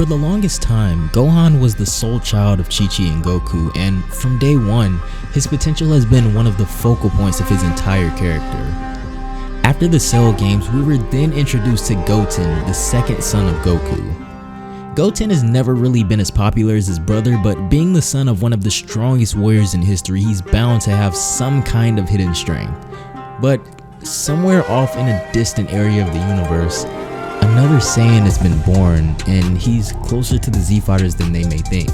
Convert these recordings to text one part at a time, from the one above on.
For the longest time, Gohan was the sole child of Chi-Chi and Goku, and from day one, his potential has been one of the focal points of his entire character. After the Cell games, we were then introduced to Goten, the second son of Goku. Goten has never really been as popular as his brother, but being the son of one of the strongest warriors in history, he's bound to have some kind of hidden strength. But somewhere off in a distant area of the universe, another Saiyan has been born, and he's closer to the Z-Fighters than they may think.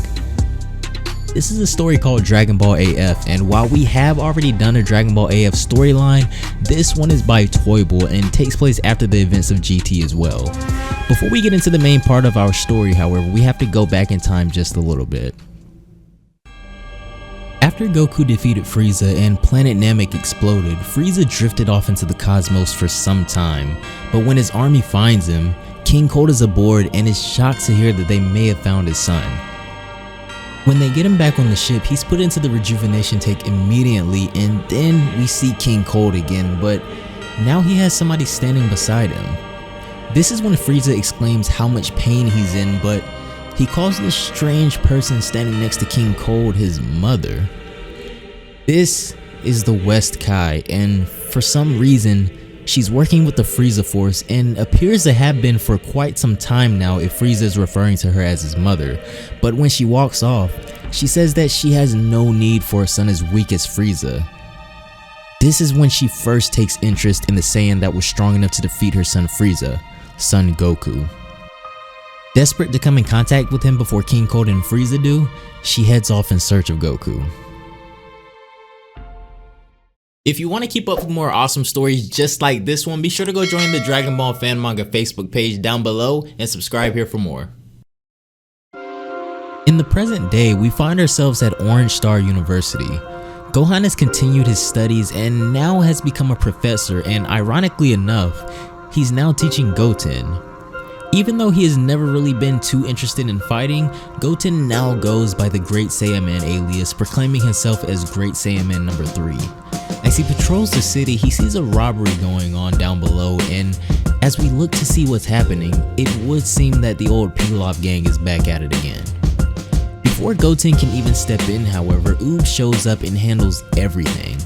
This is a story called Dragon Ball AF, and while we have already done a Dragon Ball AF storyline, this one is by Toyble and takes place after the events of GT as well. Before we get into the main part of our story, however, we have to go back in time just a little bit. After Goku defeated Frieza and Planet Namek exploded, Frieza drifted off into the cosmos for some time, but when his army finds him, King Cold is aboard and is shocked to hear that they may have found his son. When they get him back on the ship, he's put into the rejuvenation tank immediately, and then we see King Cold again, but now he has somebody standing beside him. This is when Frieza exclaims how much pain he's in, but he calls this strange person standing next to King Cold his mother. This is the West Kai, and for some reason, she's working with the Frieza Force and appears to have been for quite some time now if Frieza is referring to her as his mother. But when she walks off, she says that she has no need for a son as weak as Frieza. This is when she first takes interest in the Saiyan that was strong enough to defeat her son Frieza, Son Goku. Desperate to come in contact with him before King Cold and Frieza do, she heads off in search of Goku. If you want to keep up with more awesome stories just like this one, be sure to go join the Dragon Ball Fan Manga Facebook page down below and subscribe here for more. In the present day, we find ourselves at Orange Star University. Gohan has continued his studies and now has become a professor, and ironically enough, he's now teaching Goten. Even though he has never really been too interested in fighting, Goten now goes by the Great Saiyaman alias, proclaiming himself as Great Saiyaman number 3. As he patrols the city, he sees a robbery going on down below, and as we look to see what's happening, it would seem that the old Pilaf gang is back at it again. Before Goten can even step in, however, Oob shows up and handles everything.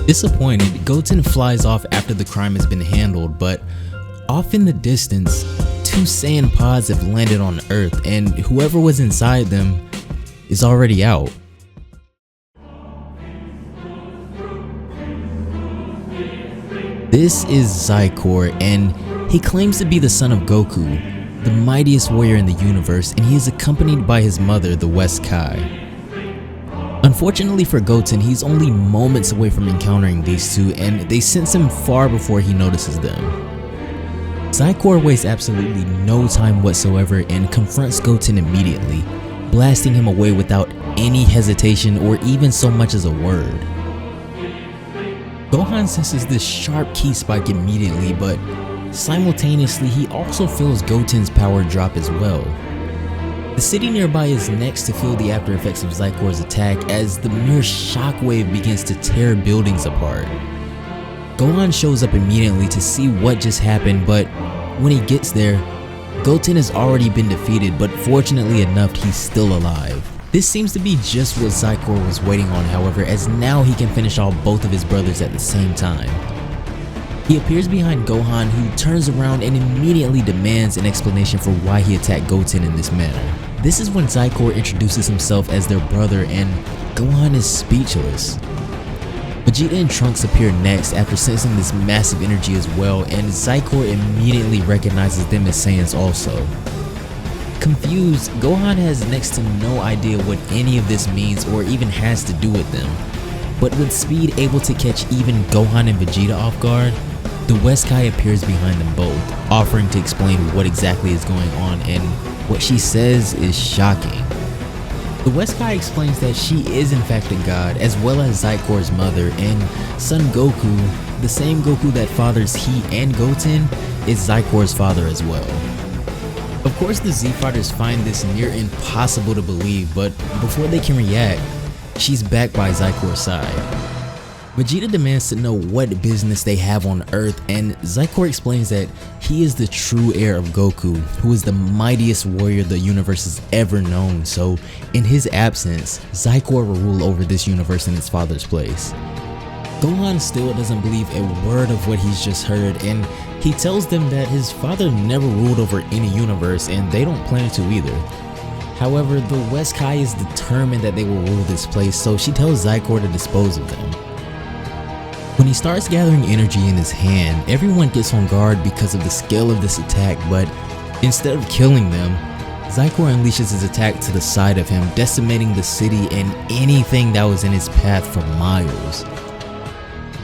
Disappointed, Goten flies off after the crime has been handled, but off in the distance, 2 Saiyan pods have landed on Earth, and whoever was inside them is already out. This is Xicor, and he claims to be the son of Goku, the mightiest warrior in the universe, and he is accompanied by his mother, the West Kai. Unfortunately for Goten, he's only moments away from encountering these two, and they sense him far before he notices them. Xicor wastes absolutely no time whatsoever and confronts Goten immediately, blasting him away without any hesitation or even so much as a word. Gohan senses this sharp ki spike immediately, but simultaneously he also feels Goten's power drop as well. The city nearby is next to feel the after effects of Xicor's attack as the mere shockwave begins to tear buildings apart. Gohan shows up immediately to see what just happened, but when he gets there, Goten has already been defeated, but fortunately enough, he's still alive. This seems to be just what Xicor was waiting on, however, as now he can finish off both of his brothers at the same time. He appears behind Gohan, who turns around and immediately demands an explanation for why he attacked Goten in this manner. This is when Xicor introduces himself as their brother, and Gohan is speechless. Vegeta and Trunks appear next after sensing this massive energy as well, and Xicor immediately recognizes them as Saiyans also. Confused, Gohan has next to no idea what any of this means or even has to do with them. But with speed able to catch even Gohan and Vegeta off guard, the West Kai appears behind them both, offering to explain what exactly is going on, and what she says is shocking. The West Kai explains that she is in fact a god, as well as Xicor's mother, and Son Goku, the same Goku that fathers he and Goten, is Xicor's father as well. Of course, the Z-Fighters find this near impossible to believe, but before they can react, she's back by Xicor's side. Vegeta demands to know what business they have on Earth, and Xicor explains that he is the true heir of Goku, who is the mightiest warrior the universe has ever known, so in his absence, Xicor will rule over this universe in its father's place. Gohan still doesn't believe a word of what he's just heard, and he tells them that his father never ruled over any universe and they don't plan to either. However, the West Kai is determined that they will rule this place, so she tells Xicor to dispose of them. When he starts gathering energy in his hand, everyone gets on guard because of the scale of this attack, but instead of killing them, Xicor unleashes his attack to the side of him, decimating the city and anything that was in his path for miles.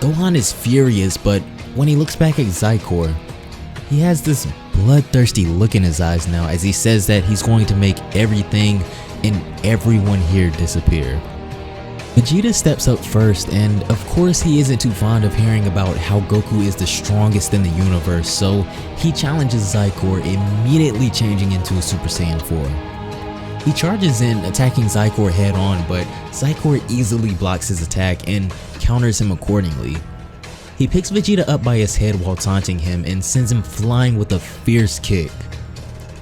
Gohan is furious, but when he looks back at Xicor, he has this bloodthirsty look in his eyes now as he says that he's going to make everything and everyone here disappear. Vegeta steps up first, and of course he isn't too fond of hearing about how Goku is the strongest in the universe, so he challenges Xicor, immediately changing into a Super Saiyan 4. He charges in, attacking Xicor head on, but Xicor easily blocks his attack and counters him accordingly. He picks Vegeta up by his head while taunting him and sends him flying with a fierce kick.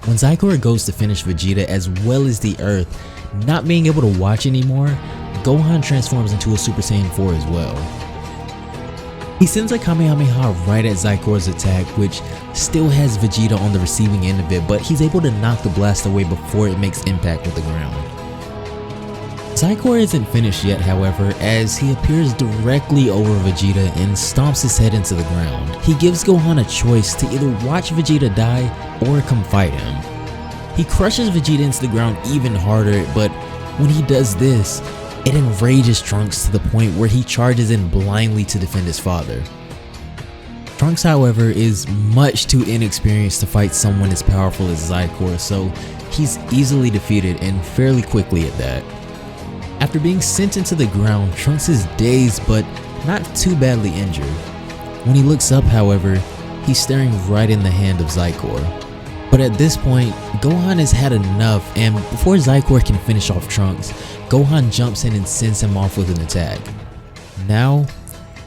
When Xicor goes to finish Vegeta as well as the Earth, not being able to watch anymore, Gohan transforms into a Super Saiyan 4 as well. He sends a Kamehameha right at Xicor's attack, which still has Vegeta on the receiving end of it, but he's able to knock the blast away before it makes impact with the ground. Xicor isn't finished yet, however, as he appears directly over Vegeta and stomps his head into the ground. He gives Gohan a choice to either watch Vegeta die or come fight him. He crushes Vegeta into the ground even harder, but when he does this, it enrages Trunks to the point where he charges in blindly to defend his father. Trunks, however, is much too inexperienced to fight someone as powerful as Xicor, so he's easily defeated and fairly quickly at that. After being sent into the ground, Trunks is dazed but not too badly injured. When he looks up, however, he's staring right in the hand of Xicor. But at this point, Gohan has had enough, and before Xicor can finish off Trunks, Gohan jumps in and sends him off with an attack. Now,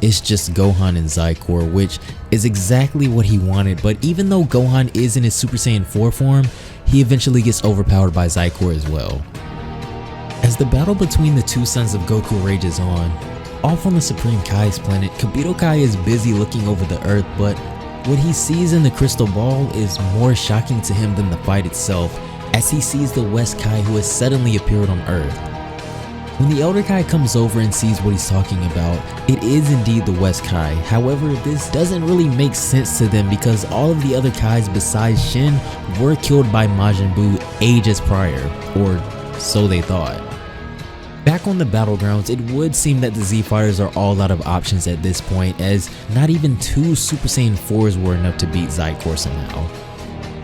it's just Gohan and Xicor, which is exactly what he wanted, but even though Gohan is in his Super Saiyan 4 form, he eventually gets overpowered by Xicor as well. As the battle between the two sons of Goku rages on, off on the Supreme Kai's planet, Kabuto Kai is busy looking over the Earth, but what he sees in the crystal ball is more shocking to him than the fight itself, as he sees the West Kai who has suddenly appeared on Earth. When the Elder Kai comes over and sees what he's talking about, it is indeed the West Kai. However, this doesn't really make sense to them because all of the other Kais besides Shin were killed by Majin Buu ages prior, or so they thought. Back on the battlegrounds, it would seem that the Z Fighters are all out of options at this point, as not even two Super Saiyan 4s were enough to beat Xicor somehow.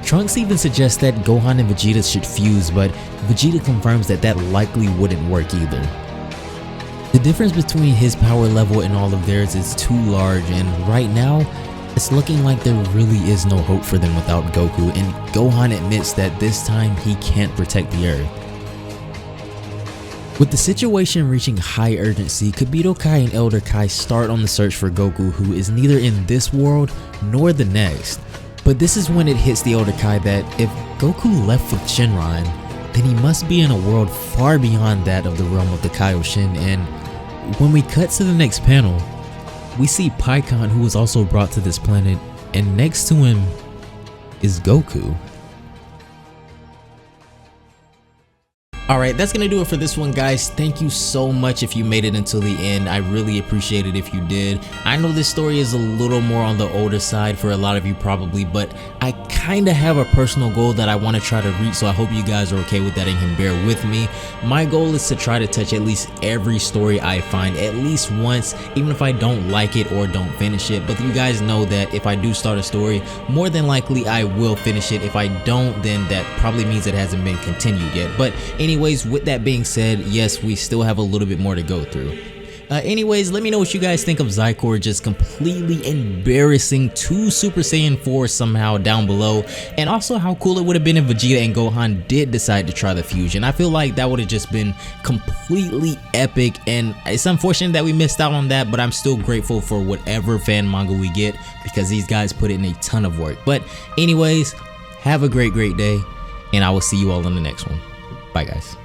Trunks even suggests that Gohan and Vegeta should fuse, but Vegeta confirms that that likely wouldn't work either. The difference between his power level and all of theirs is too large, and right now, it's looking like there really is no hope for them without Goku, and Gohan admits that this time he can't protect the Earth. With the situation reaching high urgency, Kabuto Kai and Elder Kai start on the search for Goku, who is neither in this world nor the next. But this is when it hits the Elder Kai that if Goku left with Shinran, then he must be in a world far beyond that of the realm of the Kaioshin, and when we cut to the next panel, we see Pikkon, who was also brought to this planet, and next to him is Goku. Alright, that's gonna do it for this one, guys. Thank you so much if you made it until the end. I really appreciate it if you did. I know this story is a little more on the older side for a lot of you probably, but I kinda have a personal goal that I want to try to reach, so I hope you guys are okay with that and can bear with me. My goal is to try to touch at least every story I find at least once, even if I don't like it or don't finish it. But you guys know that if I do start a story, more than likely I will finish it. If I don't, then that probably means it hasn't been continued yet. But anyways, with that being said, yes, we still have a little bit more to go through. Anyways, let me know what you guys think of Xicor just completely embarrassing 2 Super Saiyan 4 somehow down below, and also how cool it would have been if Vegeta and Gohan did decide to try the fusion. I feel like that would have just been completely epic, and it's unfortunate that we missed out on that, but I'm still grateful for whatever fan manga we get because these guys put in a ton of work. But anyways, have a great day, and I will see you all in the next one. Bye guys.